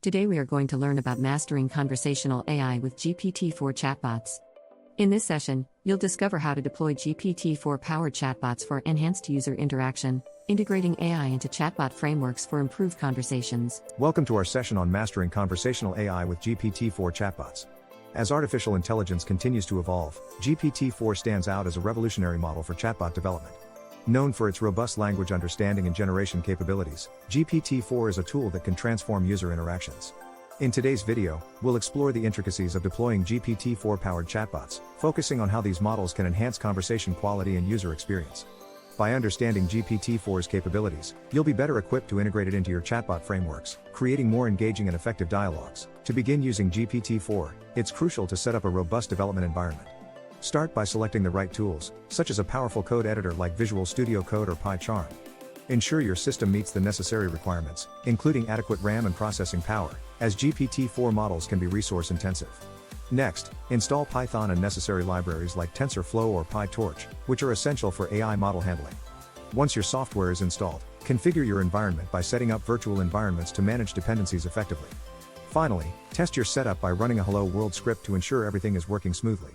Today we are going to learn about mastering conversational AI with GPT-4 chatbots. In this session, you'll discover how to deploy GPT-4 powered chatbots for enhanced user interaction, integrating AI into chatbot frameworks for improved conversations. Welcome to our session on mastering conversational AI with GPT-4 chatbots. As artificial intelligence continues to evolve, GPT-4 stands out as a revolutionary model for chatbot development. Known for its robust language understanding and generation capabilities, GPT-4 is a tool that can transform user interactions. In today's video, we'll explore the intricacies of deploying GPT-4 powered chatbots, focusing on how these models can enhance conversation quality and user experience. By understanding GPT-4's capabilities, you'll be better equipped to integrate it into your chatbot frameworks, creating more engaging and effective dialogues. To begin using GPT-4, it's crucial to set up a robust development environment. Start by selecting the right tools, such as a powerful code editor like Visual Studio Code or PyCharm. Ensure your system meets the necessary requirements, including adequate RAM and processing power, as GPT-4 models can be resource-intensive. Next, install Python and necessary libraries like TensorFlow or PyTorch, which are essential for AI model handling. Once your software is installed, configure your environment by setting up virtual environments to manage dependencies effectively. Finally, test your setup by running a Hello World script to ensure everything is working smoothly.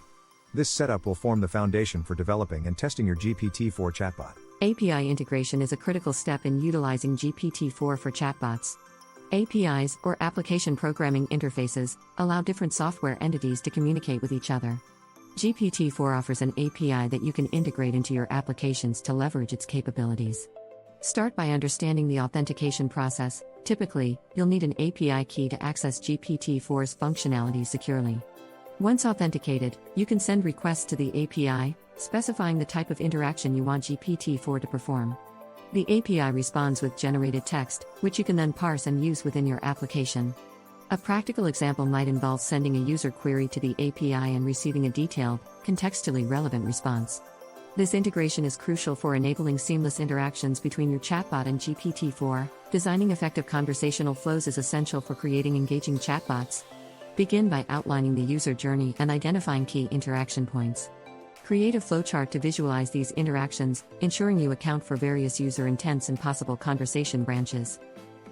This setup will form the foundation for developing and testing your GPT-4 chatbot. API integration is a critical step in utilizing GPT-4 for chatbots. APIs, or application programming interfaces, allow different software entities to communicate with each other. GPT-4 offers an API that you can integrate into your applications to leverage its capabilities. Start by understanding the authentication process. Typically, you'll need an API key to access GPT-4's functionality securely. Once authenticated, you can send requests to the API, specifying the type of interaction you want GPT-4 to perform. The API responds with generated text, which you can then parse and use within your application. A practical example might involve sending a user query to the API and receiving a detailed, contextually relevant response. This integration is crucial for enabling seamless interactions between your chatbot and GPT-4. Designing effective conversational flows is essential for creating engaging chatbots. Begin by outlining the user journey and identifying key interaction points. Create a flowchart to visualize these interactions, ensuring you account for various user intents and possible conversation branches.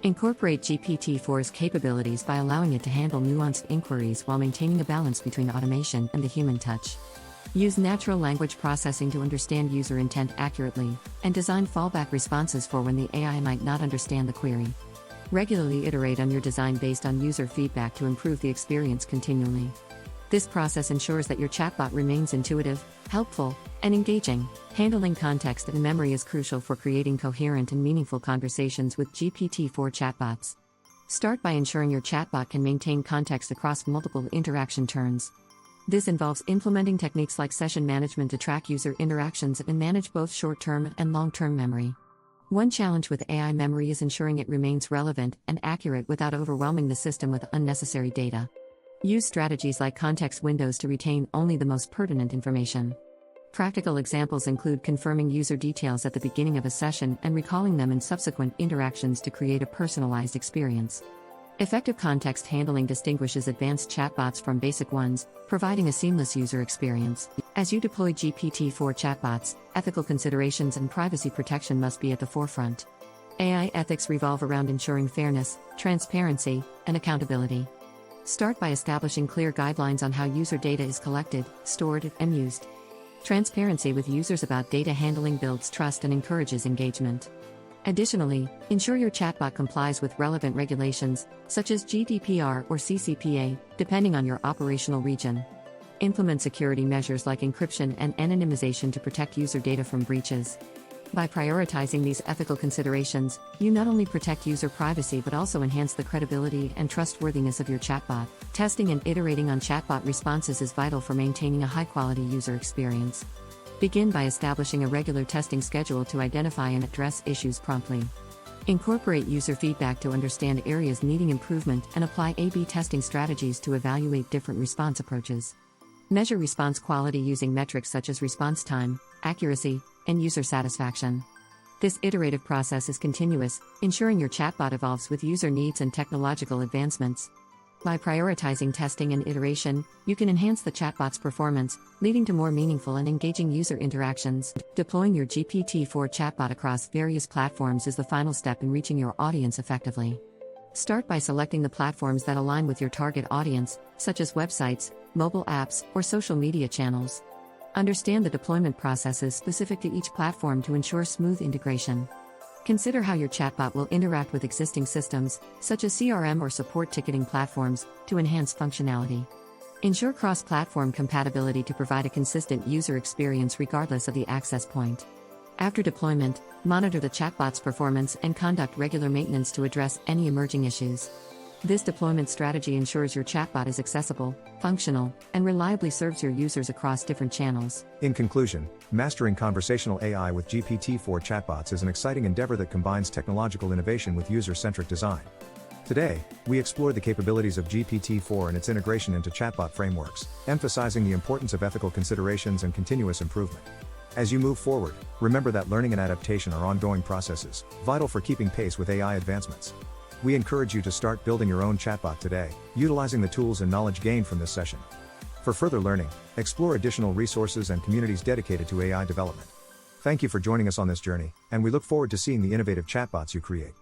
Incorporate GPT-4's capabilities by allowing it to handle nuanced inquiries while maintaining a balance between automation and the human touch. Use natural language processing to understand user intent accurately, and design fallback responses for when the AI might not understand the query. Regularly iterate on your design based on user feedback to improve the experience continually. This process ensures that your chatbot remains intuitive, helpful, and engaging. Handling context and memory is crucial for creating coherent and meaningful conversations with GPT-4 chatbots. Start by ensuring your chatbot can maintain context across multiple interaction turns. This involves implementing techniques like session management to track user interactions and manage both short-term and long-term memory. One challenge with AI memory is ensuring it remains relevant and accurate without overwhelming the system with unnecessary data. Use strategies like context windows to retain only the most pertinent information. Practical examples include confirming user details at the beginning of a session and recalling them in subsequent interactions to create a personalized experience. Effective context handling distinguishes advanced chatbots from basic ones, providing a seamless user experience. As you deploy GPT-4 chatbots, ethical considerations and privacy protection must be at the forefront. AI ethics revolve around ensuring fairness, transparency, and accountability. Start by establishing clear guidelines on how user data is collected, stored, and used. Transparency with users about data handling builds trust and encourages engagement. Additionally, ensure your chatbot complies with relevant regulations, such as GDPR or CCPA, depending on your operational region. Implement security measures like encryption and anonymization to protect user data from breaches. By prioritizing these ethical considerations, you not only protect user privacy but also enhance the credibility and trustworthiness of your chatbot. Testing and iterating on chatbot responses is vital for maintaining a high-quality user experience. Begin by establishing a regular testing schedule to identify and address issues promptly. Incorporate user feedback to understand areas needing improvement and apply A/B testing strategies to evaluate different response approaches. Measure response quality using metrics such as response time, accuracy, and user satisfaction. This iterative process is continuous, ensuring your chatbot evolves with user needs and technological advancements. By prioritizing testing and iteration, you can enhance the chatbot's performance, leading to more meaningful and engaging user interactions. Deploying your GPT-4 chatbot across various platforms is the final step in reaching your audience effectively. Start by selecting the platforms that align with your target audience, such as websites, mobile apps, or social media channels. Understand the deployment processes specific to each platform to ensure smooth integration. Consider how your chatbot will interact with existing systems, such as CRM or support ticketing platforms, to enhance functionality. Ensure cross-platform compatibility to provide a consistent user experience regardless of the access point. After deployment, monitor the chatbot's performance and conduct regular maintenance to address any emerging issues. This deployment strategy ensures your chatbot is accessible, functional, and reliably serves your users across different channels. In conclusion, mastering conversational AI with GPT-4 Chatbots is an exciting endeavor that combines technological innovation with user-centric design. Today, we explore the capabilities of GPT-4 and its integration into chatbot frameworks, emphasizing the importance of ethical considerations and continuous improvement. As you move forward, remember that learning and adaptation are ongoing processes, vital for keeping pace with AI advancements. We encourage you to start building your own chatbot today, utilizing the tools and knowledge gained from this session. For further learning, explore additional resources and communities dedicated to AI development. Thank you for joining us on this journey, and we look forward to seeing the innovative chatbots you create.